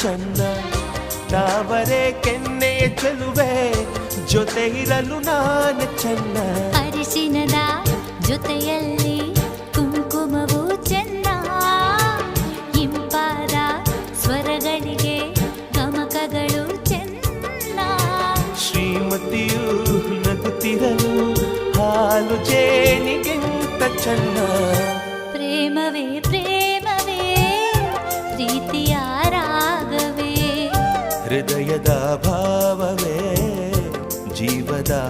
ಚೆನ್ನ ತಾವರೆ ಕೆನ್ನೆಯ ಚೆಲುವೆ ಜೊತೆ ಇರಲು ನಾನು ಚೆನ್ನ ಅರಿಶಿನದ ಜೊತೆಯಲ್ಲಿ ಕುಂಕುಮವು ಚೆನ್ನ ಇಂಪಾದ ಸ್ವರಗಳಿಗೆ ಗಮಕಗಳು ಚೆನ್ನ ಶ್ರೀಮತಿಯು ನಗುತ್ತಿರಲು ಹಾಲು ಜೇನಿಗಿಂತ ಚೆನ್ನ ಪ್ರೇಮವೇ ಪ್ರೇಮವೇ ಪ್ರೀತಿಯ ರಾಗವೇ ಹೃದಯದ ಭಾವವೇ